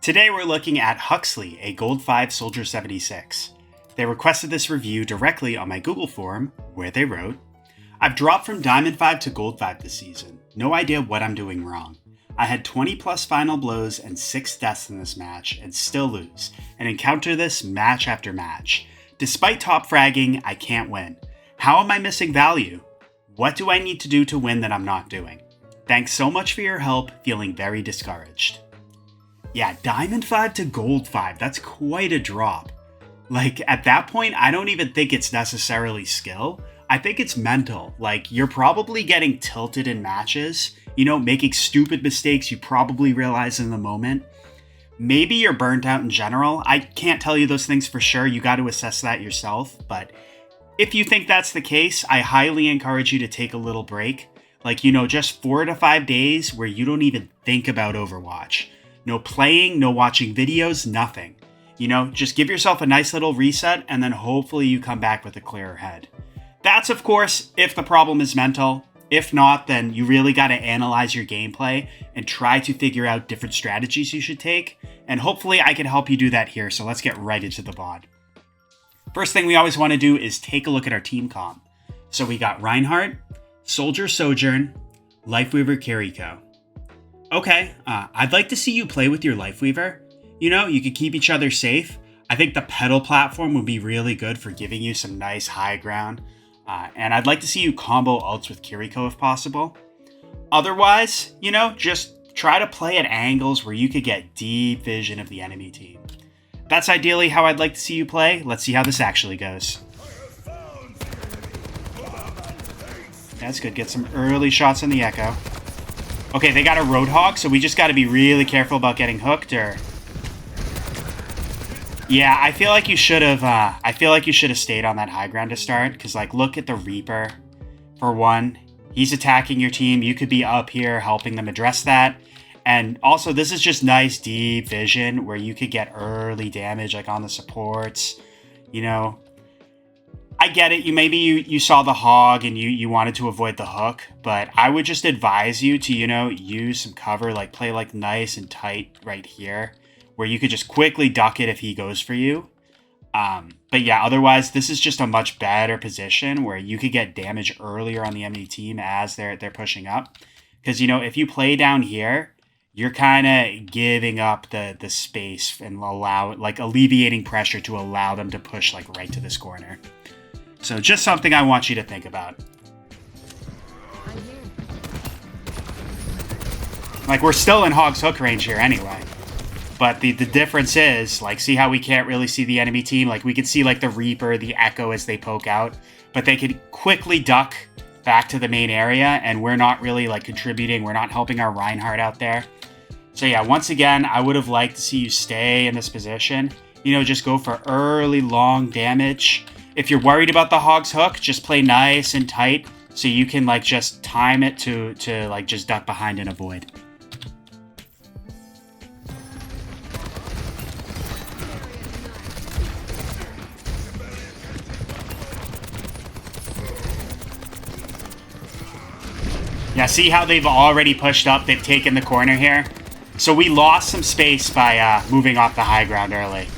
Today we're looking at Huxley, a Gold 5 Soldier 76. They requested this review directly on my Google form, where they wrote, "I've dropped from Diamond 5 to Gold 5 this season. No idea what I'm doing wrong. I had 20 plus final blows and 6 deaths in this match and still lose, and encounter this match after match. Despite top fragging, I can't win. How am I missing value? What do I need to do to win that I'm not doing? Thanks so much for your help, feeling very discouraged." Yeah, Diamond 5 to Gold 5, that's quite a drop. Like, at that point, I don't even think it's necessarily skill. I think it's mental. Like, you're probably getting tilted in matches, making stupid mistakes you probably realize in the moment. Maybe you're burnt out in general. I can't tell you those things for sure. You got to assess that yourself. But if you think that's the case, I highly encourage you to take a little break. Like, just 4 to 5 days where you don't even think about Overwatch. No playing, no watching videos, nothing. Just give yourself a nice little reset and then hopefully you come back with a clearer head. That's, of course, if the problem is mental. If not, then you really got to analyze your gameplay and try to figure out different strategies you should take. And hopefully I can help you do that here, so let's get right into the VOD. First thing we always want to do is take a look at our team comp. So we got Reinhardt, Soldier Sojourn, Lifeweaver Kiriko. Okay, I'd like to see you play with your Lifeweaver. You could keep each other safe. I think the pedal platform would be really good for giving you some nice high ground. And I'd like to see you combo ults with Kiriko if possible. Otherwise, just try to play at angles where you could get deep vision of the enemy team. That's ideally how I'd like to see you play. Let's see how this actually goes. That's good. Get some early shots on the Echo. Okay, they got a Roadhog, so we just got to be really careful about getting hooked, or... Yeah, I feel like you should have stayed on that high ground to start, because, look at the Reaper. For one, he's attacking your team. You could be up here helping them address that. And also, this is just nice deep vision where you could get early damage, on the supports. I get it. You saw the hog and you wanted to avoid the hook, but I would just advise you to, use some cover, play nice and tight right here, where you could just quickly duck it if he goes for you. But yeah, otherwise, this is just a much better position where you could get damage earlier on the enemy team as they're pushing up. Because, if you play down here, you're kind of giving up the space and alleviating pressure to allow them to push right to this corner. So just something I want you to think about. We're still in Hog's hook range here anyway. But the difference is, see how we can't really see the enemy team? We can see, the Reaper, the Echo as they poke out. But they could quickly duck back to the main area, and we're not really, contributing. We're not helping our Reinhardt out there. So yeah, once again, I would have liked to see you stay in this position. Just go for early, long damage. If you're worried about the Hog's hook, just play nice and tight so you can, just time it to just duck behind and avoid. Yeah, see how they've already pushed up? They've taken the corner here. So we lost some space by moving off the high ground early.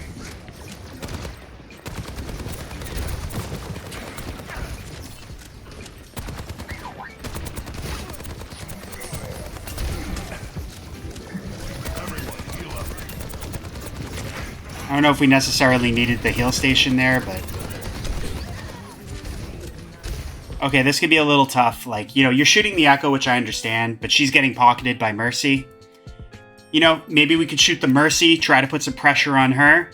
I don't know if we necessarily needed the heal station there, but... Okay, this could be a little tough. You're shooting the Echo, which I understand, but she's getting pocketed by Mercy. Maybe we could shoot the Mercy, try to put some pressure on her.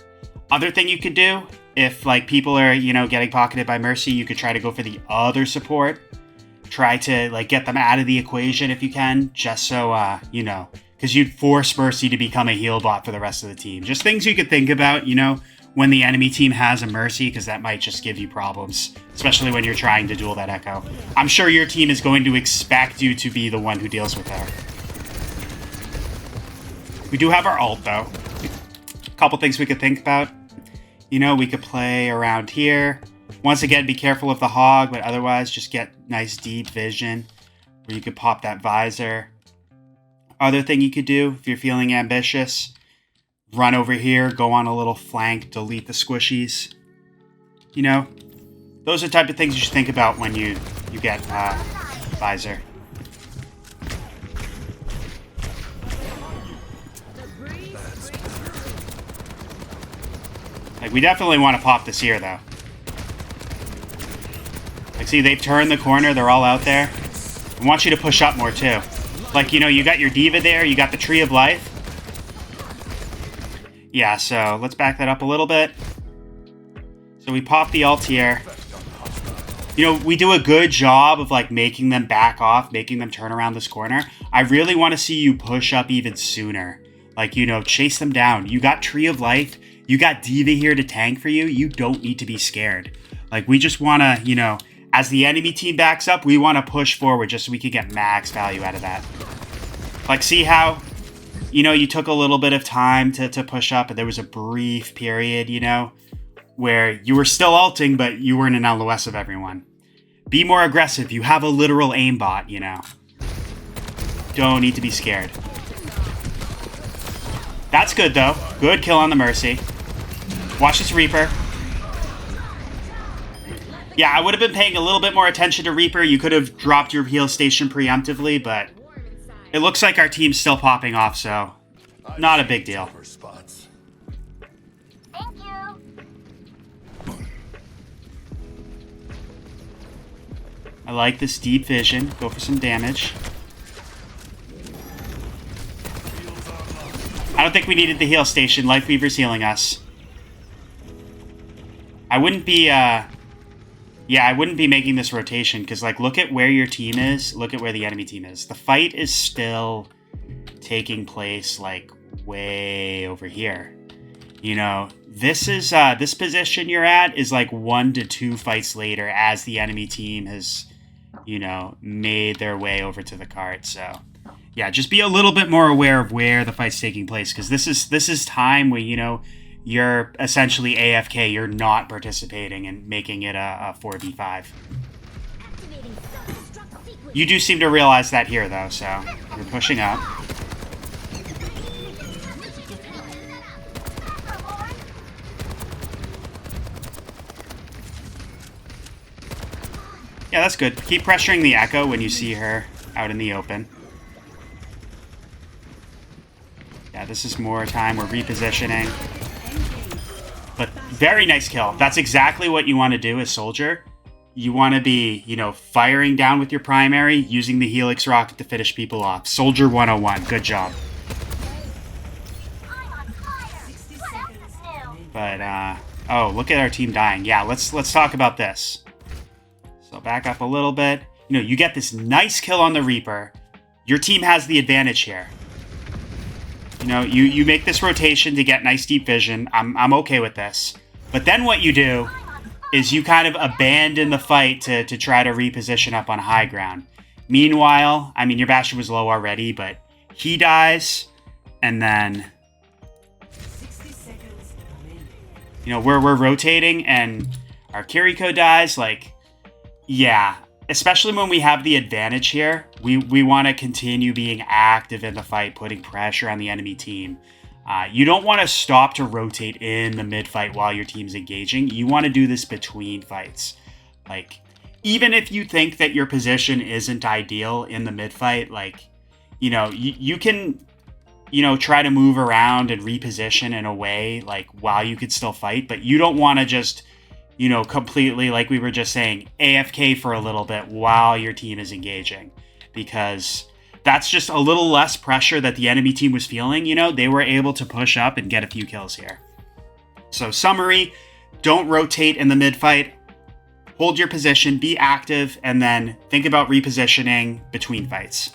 Other thing you could do, if, people are, getting pocketed by Mercy, you could try to go for the other support. Try to, get them out of the equation if you can, just so, because you'd force Mercy to become a heal bot for the rest of the team. Just things you could think about, when the enemy team has a Mercy, because that might just give you problems, especially when you're trying to duel that Echo. I'm sure your team is going to expect you to be the one who deals with her. We do have our ult, though. A couple things we could think about. We could play around here. Once again, be careful of the hog, but otherwise just get nice deep vision where you could pop that visor. Other thing you could do if you're feeling ambitious, run over here, go on a little flank, delete the squishies. You know, those are the type of things you should think about when you get Visor. Like, we definitely want to pop this here, though. Like, see, they've turned the corner. They're all out there. I want you to push up more, too. Like, you know, you got your Diva there. You got the Tree of Life. Yeah, so let's back that up a little bit. So we pop the ult here. You know, we do a good job of, like, making them back off, making them turn around this corner. I really want to see you push up even sooner. Like, you know, chase them down. You got Tree of Life. You got Diva here to tank for you. You don't need to be scared. Like, we just want to, you know, as the enemy team backs up, we want to push forward just so we can get max value out of that. Like, see how, you know, you took a little bit of time to push up, and there was a brief period, you know, where you were still ulting, but you weren't an LOS of everyone. Be more aggressive. You have a literal aimbot, you know. Don't need to be scared. That's good, though. Good kill on the Mercy. Watch this Reaper. Yeah, I would have been paying a little bit more attention to Reaper. You could have dropped your heal station preemptively, but it looks like our team's still popping off, so not a big deal. Thank you. I like this deep vision. Go for some damage. I don't think we needed the heal station. Lifeweaver's healing us. I wouldn't be, yeah, I wouldn't be making this rotation, because, like, look at where your team is. Look at where the enemy team is. The fight is still taking place, like, way over here. You know, this is, this position you're at is, like, 1 to 2 fights later as the enemy team has, you know, made their way over to the cart, so... Yeah, just be a little bit more aware of where the fight's taking place, because this is time where, you know, you're essentially AFK. You're not participating and making it a 4v5. You do seem to realize that here, though, so you're pushing up. Yeah, that's good. Keep pressuring the Echo when you see her out in the open. Yeah, this is more time. We're repositioning. But very nice kill. That's exactly what you want to do as Soldier. You want to be, you know, firing down with your primary, using the Helix Rocket to finish people off. Soldier 101. Good job. But, oh, look at our team dying. Yeah, let's talk about this. So back up a little bit. You know, you get this nice kill on the Reaper. Your team has the advantage here. You know, you make this rotation to get nice deep vision. I'm okay with this. But then what you do is you kind of abandon the fight to try to reposition up on high ground. Meanwhile, I mean, your Bastion was low already, but he dies, and then... You know, we're rotating, and our Kiriko dies, like... Yeah, especially when we have the advantage here, we want to continue being active in the fight, putting pressure on the enemy team. You don't want to stop to rotate in the mid-fight while your team's engaging. You want to do this between fights. Like, even if you think that your position isn't ideal in the mid-fight, like, you know, you can, you know, try to move around and reposition in a way, like, while you could still fight, but you don't want to just... you know, completely, like we were just saying, AFK for a little bit while your team is engaging. Because that's just a little less pressure that the enemy team was feeling, you know? They were able to push up and get a few kills here. So, summary, don't rotate in the mid-fight. Hold your position, be active, and then think about repositioning between fights.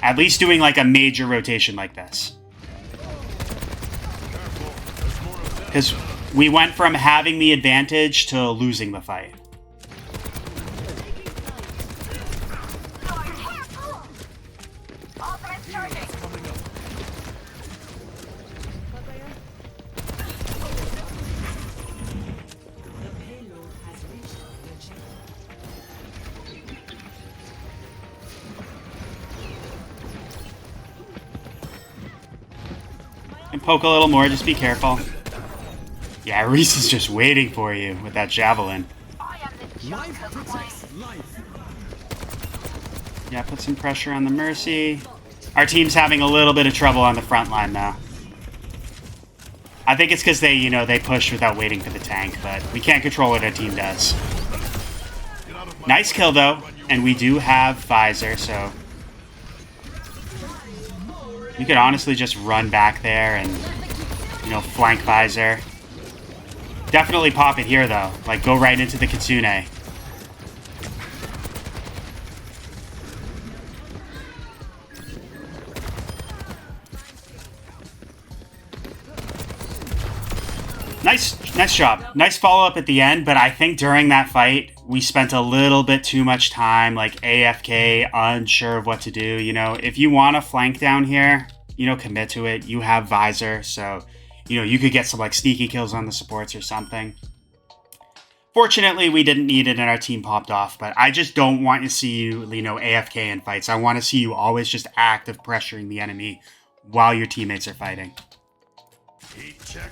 At least doing, like, a major rotation like this. Because... we went from having the advantage to losing the fight. And poke a little more, just be careful. Yeah, Reese is just waiting for you with that javelin. Yeah, put some pressure on the Mercy. Our team's having a little bit of trouble on the front line, though. I think it's because they, they push without waiting for the tank, but we can't control what our team does. Nice kill, though, and we do have Visor, so... You could honestly just run back there and, flank Visor. Definitely pop it here, though. Like, go right into the Kitsune. Nice job. Nice follow-up at the end, but I think during that fight, we spent a little bit too much time, like, AFK, unsure of what to do, If you want to flank down here, commit to it. You have Visor, so... you could get some, like, sneaky kills on the supports or something. Fortunately, we didn't need it and our team popped off, but I just don't want to see you, AFK in fights. I want to see you always just active pressuring the enemy while your teammates are fighting. Heat check.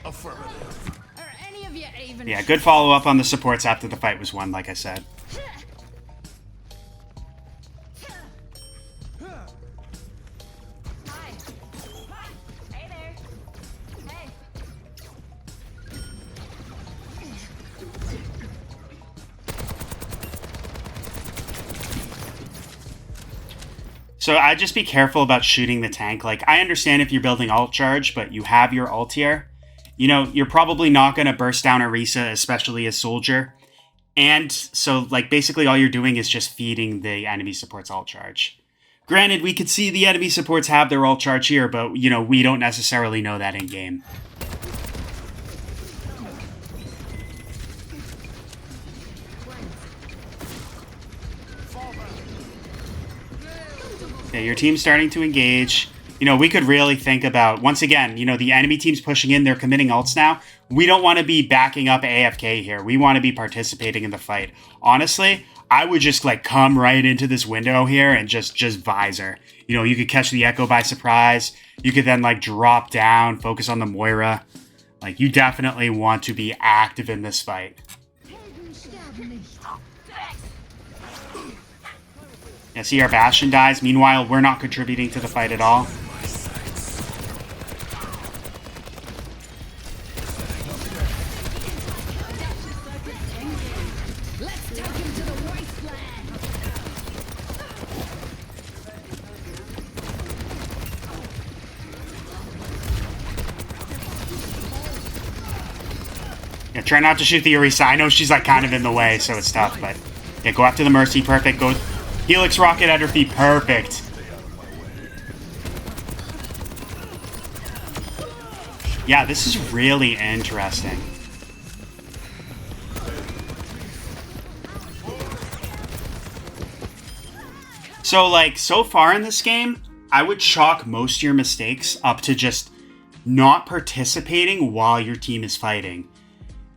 Affirmative. Are any of you even... Yeah, good follow-up on the supports after the fight was won, like I said. So I'd just be careful about shooting the tank. Like, I understand if you're building ult charge, but you have your ult here. You're probably not going to burst down Orisa, especially as soldier. And so, like, basically all you're doing is just feeding the enemy support's ult charge. Granted, we could see the enemy supports have their ult charge here, but, we don't necessarily know that in game. Yeah, your team's starting to engage. We could really think about, once again, the enemy team's pushing in, they're committing ults now. We don't want to be backing up AFK here. We want to be participating in the fight. Honestly, I would just, like, come right into this window here and just Visor. You could catch the Echo by surprise. You could then, like, drop down, focus on the Moira. Like, you definitely want to be active in this fight. Yeah, see, our Bastion dies. Meanwhile, we're not contributing to the fight at all. Yeah, try not to shoot the Orisa. I know she's, like, kind of in the way, so it's tough, but... Yeah, go after the Mercy. Perfect. Go... Helix rocket at her feet. Perfect. Yeah, this is really interesting. So, like, so far in this game, I would chalk most of your mistakes up to just not participating while your team is fighting.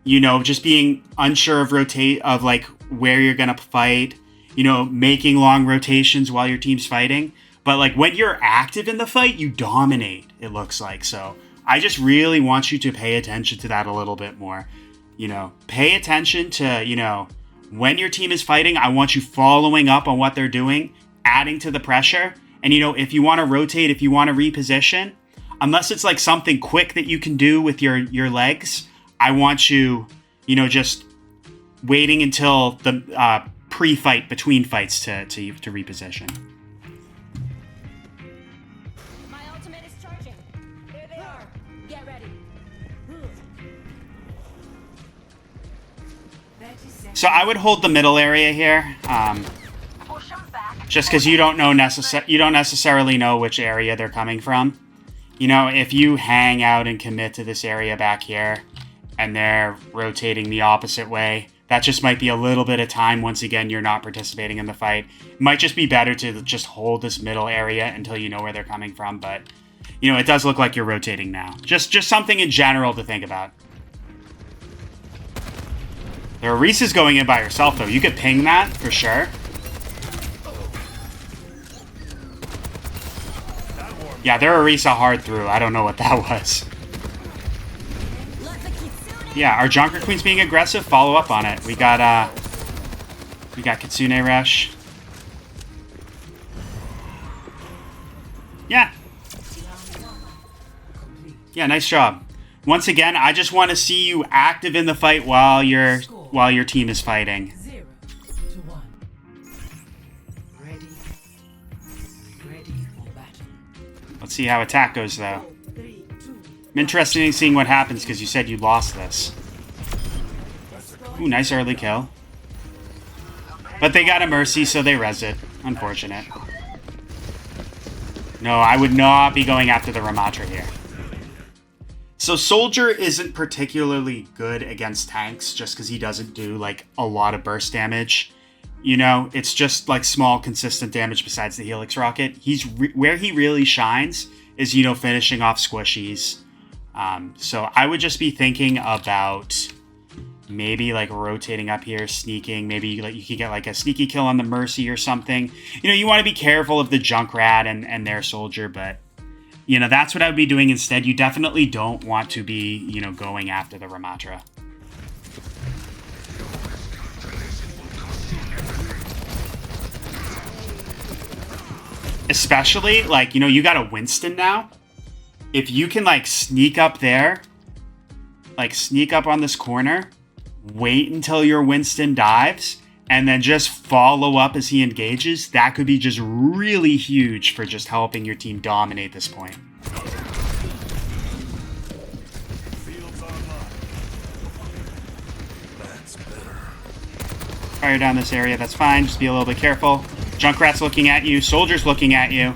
Just being unsure of like, where you're gonna fight. Making long rotations while your team's fighting. But, like, when you're active in the fight, you dominate, it looks like. So I just really want you to pay attention to that a little bit more. Pay attention to, when your team is fighting, I want you following up on what they're doing, adding to the pressure. And, if you want to rotate, if you want to reposition, unless it's, like, something quick that you can do with your legs, I want you, just waiting until the... pre-fight, between fights to reposition. My ultimate is charging. There they are. Get ready. So I would hold the middle area here, just because you don't necessarily know which area they're coming from. If you hang out and commit to this area back here, and they're rotating the opposite way, that just might be a little bit of time. Once again, you're not participating in the fight. It might just be better to just hold this middle area until you know where they're coming from. But, it does look like you're rotating now. Just something in general to think about. The Orisa's going in by herself, though. You could ping that, for sure. Yeah, they're Orisa hard through. I don't know what that was. Yeah, our Junker Queen's being aggressive. Follow up on it. We got Kitsune Rush. Yeah. Yeah, nice job. Once again, I just want to see you active in the fight while your team is fighting. 0 to 1. Ready for battle. Let's see how attack goes, though. 3, 2. I'm interested in seeing what happens because you said you lost this. Ooh, nice early kill. But they got a Mercy, so they res it. Unfortunate. No, I would not be going after the Ramatra here. So Soldier isn't particularly good against tanks just because he doesn't do, like, a lot of burst damage. You know, it's just, like, small, consistent damage besides the Helix Rocket. Where he really shines is, you know, finishing off squishies. So I would just be thinking about maybe, like, rotating up here, sneaking. Maybe, like, you could get, like, a sneaky kill on the Mercy or something. You know, you want to be careful of the Junkrat and their Soldier, but... You know, that's what I would be doing instead. You definitely don't want to be, you know, going after the Ramatra. Especially, like, you know, you got a Winston now. If you can, like, sneak up there, like, sneak up on this corner, wait until your Winston dives, and then just follow up as he engages, that could be just really huge for just helping your team dominate this point. Fields online. That's better. Fire down this area, that's fine. Just be a little bit careful. Junkrat's looking at you. Soldier's looking at you.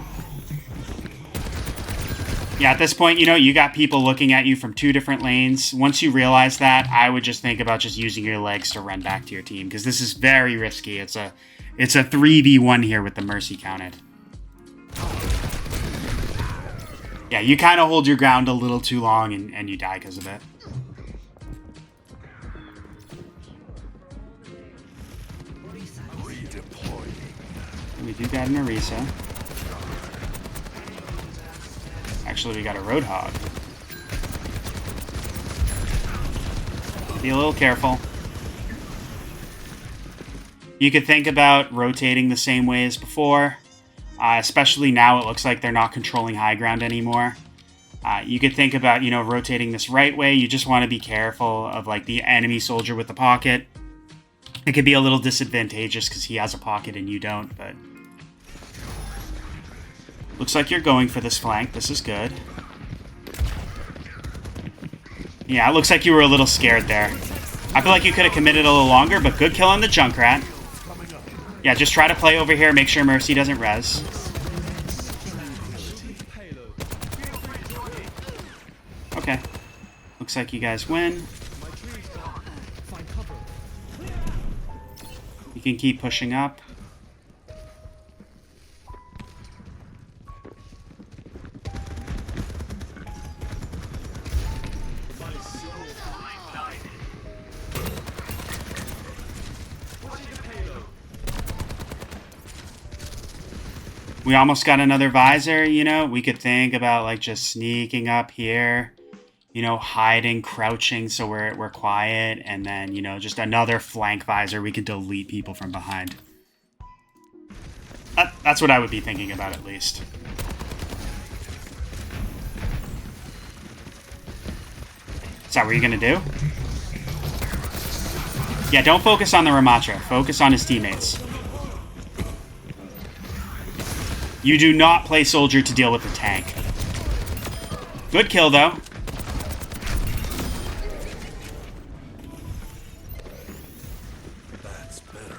Yeah, at this point, you know, you got people looking at you from 2 different lanes. Once you realize that, I would just think about just using your legs to run back to your team, because this is very risky. It's a 3v1 here with the Mercy counted. Yeah, you kind of hold your ground a little too long, and you die because of it. Redeploying. We do got an Orisa. Actually, we got a Roadhog. Be a little careful. You could think about rotating the same way as before. Especially now it looks like they're not controlling high ground anymore. You could think about, you know, rotating this right way. You just want to be careful of, like, the enemy Soldier with the pocket. It could be a little disadvantageous because he has a pocket and you don't, but... Looks like you're going for this flank. This is good. Yeah, it looks like you were a little scared there. I feel like you could have committed a little longer, but good kill on the Junkrat. Yeah, just try to play over here. Make sure Mercy doesn't res. Okay. Looks like you guys win. You can keep pushing up. We almost got another visor, you know? We could think about, like, just sneaking up here, you know, hiding, crouching so we're quiet, and then, you know, just another flank visor. We could delete people from behind. That's what I would be thinking about, at least. Is that what you're gonna do? Yeah, don't focus on the Ramatra. Focus on his teammates. You do not play Soldier to deal with the tank. Good kill, though. That's better.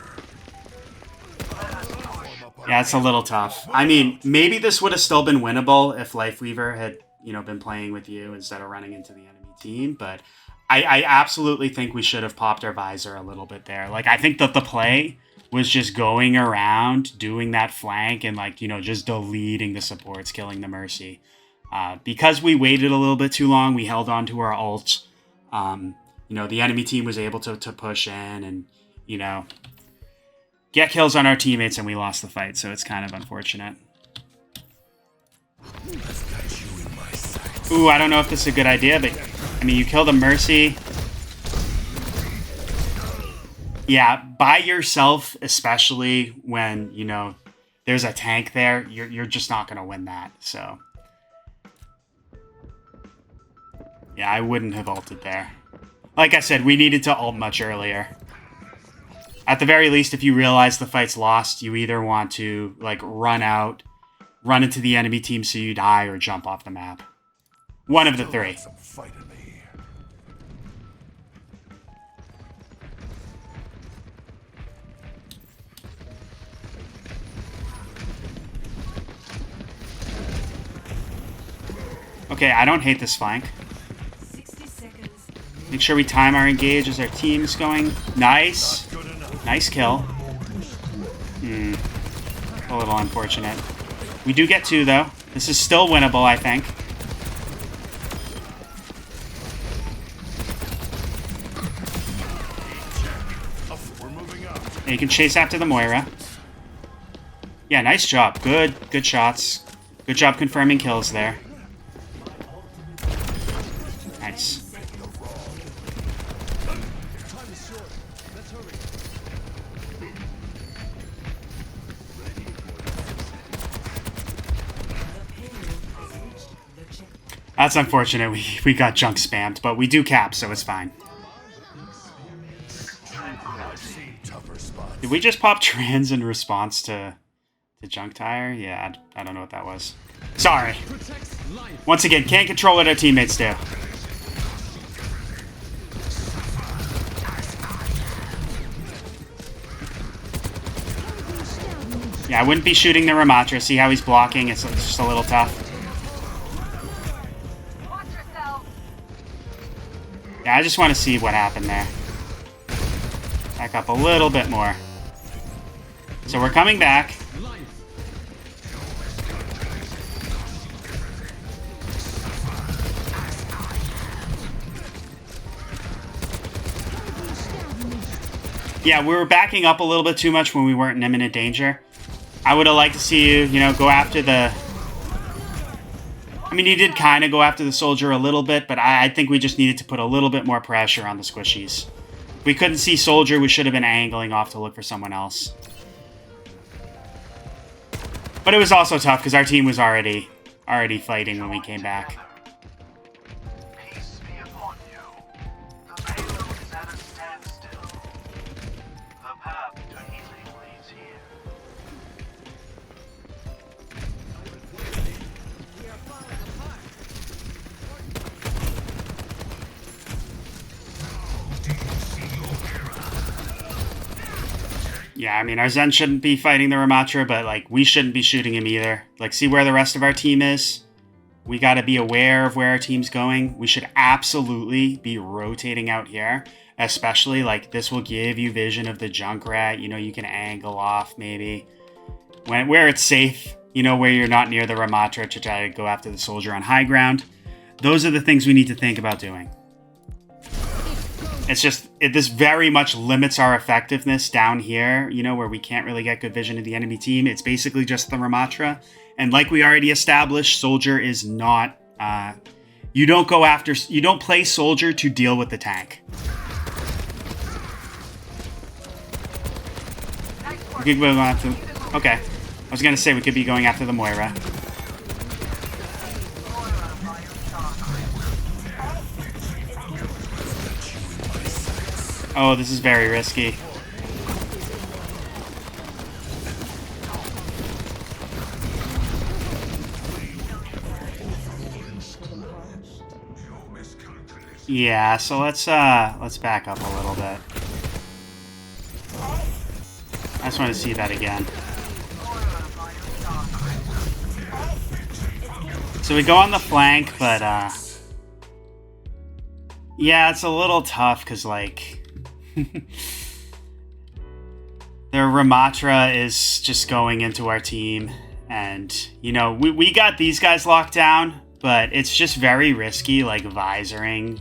Yeah, it's a little tough. I mean, maybe this would have still been winnable if Lifeweaver had, you know, been playing with you instead of running into the enemy team, but I absolutely think we should have popped our visor a little bit there. Like, I think that the play was just going around, doing that flank, and, like, you know, just deleting the supports, killing the Mercy. Because we waited a little bit too long, we held on to our ult. You know, the enemy team was able to push in and, you know, get kills on our teammates, and we lost the fight, so it's kind of unfortunate. I've got you in my sights. Ooh, I don't know if this is a good idea, but I mean, you kill the Mercy. Yeah, by yourself, especially when, you know, there's a tank there, you're just not going to win that, so. Yeah, I wouldn't have ulted there. Like I said, we needed to ult much earlier. At the very least, if you realize the fight's lost, you either want to, like, run out, run into the enemy team so you die, or jump off the map. One of the three. Some fight in me. Okay, I don't hate this flank. 60 seconds. Make sure we time our engage as our team's going. Nice. Good enough. Nice kill. A little unfortunate. We do get 2, though. This is still winnable, I think. We're moving up. And you can chase after the Moira. Yeah, nice job. Good shots. Good job confirming kills there. Nice. That's unfortunate. We got junk spammed, but we do cap, so it's fine. I've seen tougher spots. Did we just pop trans in response to junk tire? Yeah, I don't know what that was. Sorry. Once again, can't control what our teammates do. Yeah, I wouldn't be shooting the Ramatra. See how he's blocking? It's just a little tough. Watch yourself. Yeah, I just want to see what happened there. Back up a little bit more. So we're coming back. Yeah, we were backing up a little bit too much when we weren't in imminent danger. I would have liked to see you, you know, go after the... I mean, you did kind of go after the soldier a little bit, but I think we just needed to put a little bit more pressure on the squishies. If we couldn't see soldier, we should have been angling off to look for someone else. But it was also tough because our team was already fighting when we came back. Peace be upon you. The payload is at a standstill. The path to healing leads here. Yeah, I mean, our Zen shouldn't be fighting the Ramatra, but, like, we shouldn't be shooting him either. Like, see where the rest of our team is? We got to be aware of where our team's going. We should absolutely be rotating out here. Especially, like, this will give you vision of the Junkrat. You know, you can angle off, maybe. Where it's safe, you know, where you're not near the Ramatra to try to go after the soldier on high ground. Those are the things we need to think about doing. It's just, this very much limits our effectiveness down here, you know, where we can't really get good vision of the enemy team. It's basically just the Ramatra. And like we already established, soldier is not, you don't play soldier to deal with the tank. We could be going after, okay. I was going to say we could be going after the Moira. Oh, this is very risky. Yeah, so let's back up a little bit. I just want to see that again. So we go on the flank, but yeah, it's a little tough because, like, their Ramatra is just going into our team, and, you know, we got these guys locked down, but it's just very risky, like, visoring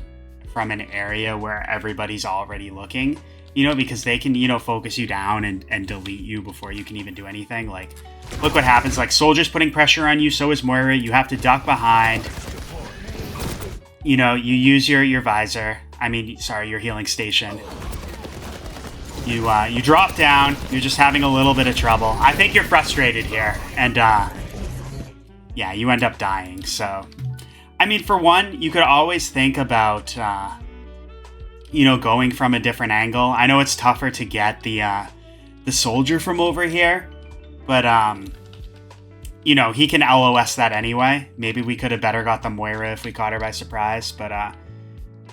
from an area where everybody's already looking. you know, because they can, you know, focus you down and delete you before you can even do anything. Like, look what happens. Like, Soldier's putting pressure on you, so is Moira. You have to duck behind. You know, you use your visor. I mean, sorry, your healing station. You drop down. You're just having a little bit of trouble. I think you're frustrated here. And, yeah, you end up dying. So, I mean, for one, you could always think about, you know, going from a different angle. I know it's tougher to get the Soldier from over here, but, you know, he can LOS that anyway. Maybe we could have better got the Moira if we caught her by surprise, but,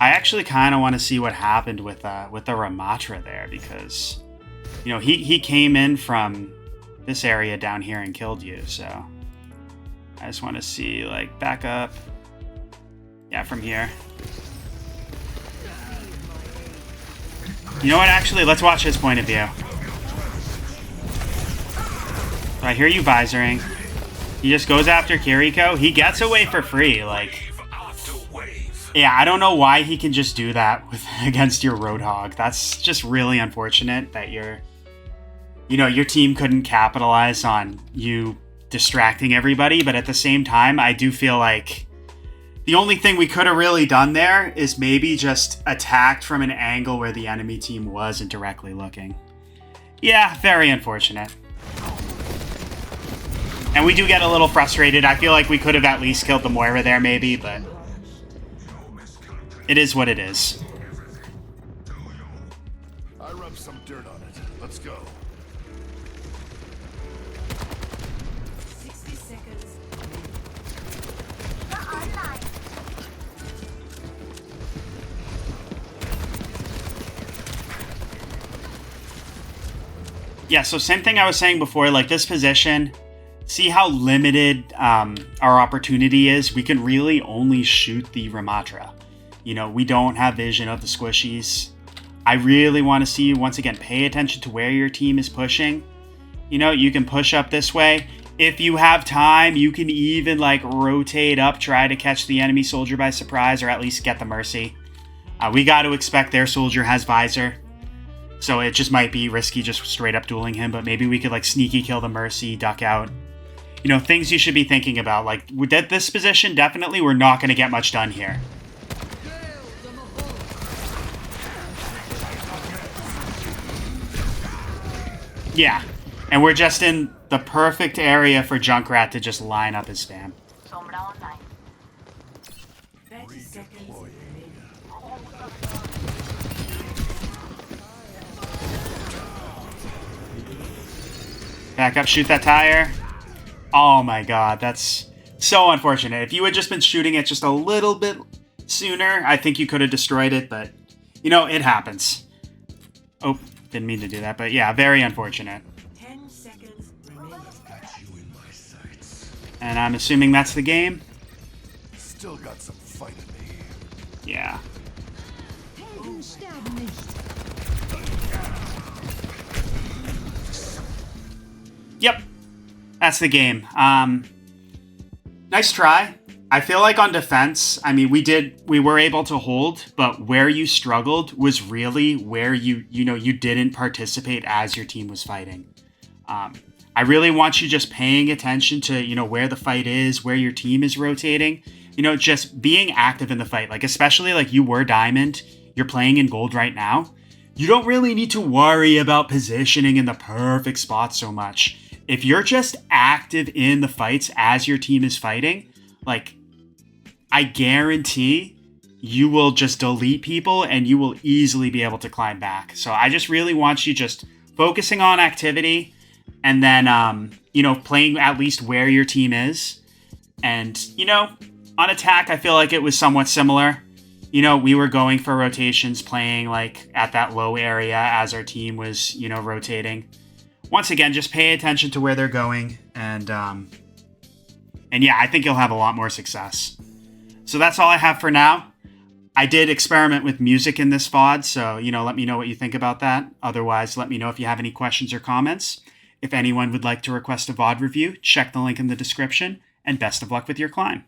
I actually kind of want to see what happened with the Ramatra there, because, you know, he came in from this area down here and killed you, so I just want to see, like, back up. Yeah, from here. You know what, actually, let's watch his point of view. So I hear you visoring. He just goes after Kiriko. He gets away for free, like... Yeah, I don't know why he can just do that against your Roadhog. That's just really unfortunate that your team couldn't capitalize on you distracting everybody, but at the same time, I do feel like the only thing we could have really done there is maybe just attacked from an angle where the enemy team wasn't directly looking. Yeah, very unfortunate. And we do get a little frustrated. I feel like we could have at least killed the Moira there maybe, but it is what it is. I rubbed some dirt on it. Let's go. 60 seconds. Yeah, so same thing I was saying before, like this position, see how limited our opportunity is? We can really only shoot the Ramatra. You know, we don't have vision of the squishies. I really want to see you, once again, pay attention to where your team is pushing. You know, you can push up this way. If you have time, you can even, like, rotate up, try to catch the enemy soldier by surprise, or at least get the Mercy. We got to expect their soldier has visor. So it just might be risky just straight up dueling him, but maybe we could, like, sneaky kill the Mercy, duck out. You know, things you should be thinking about. Like, with this position, definitely we're not going to get much done here. Yeah, and we're just in the perfect area for Junkrat to just line up his spam. 30 seconds. Back up, shoot that tire. Oh my god, that's so unfortunate. If you had just been shooting it just a little bit sooner, I think you could have destroyed it, but, you know, it happens. Oh, didn't mean to do that, but yeah, very unfortunate. 10 seconds remaining. Got you in my sights. And I'm assuming that's the game? Still got some fight in me. Yeah. Yep, that's the game. Nice try. I feel like on defense, I mean, we were able to hold, but where you struggled was really where you didn't participate as your team was fighting. I really want you just paying attention to, you know, where the fight is, where your team is rotating, you know, just being active in the fight. Like, especially like you were Diamond, you're playing in Gold right now. You don't really need to worry about positioning in the perfect spot so much. If you're just active in the fights as your team is fighting, like, I guarantee you will just delete people and you will easily be able to climb back. So I just really want you just focusing on activity and then, you know, playing at least where your team is. And, you know, on attack, I feel like it was somewhat similar. You know, we were going for rotations, playing like at that low area as our team was, you know, rotating. Once again, just pay attention to where they're going, and yeah, I think you'll have a lot more success. So that's all I have for now. I did experiment with music in this VOD, so, you know, let me know what you think about that. Otherwise, let me know if you have any questions or comments. If anyone would like to request a VOD review, check the link in the description, and best of luck with your climb.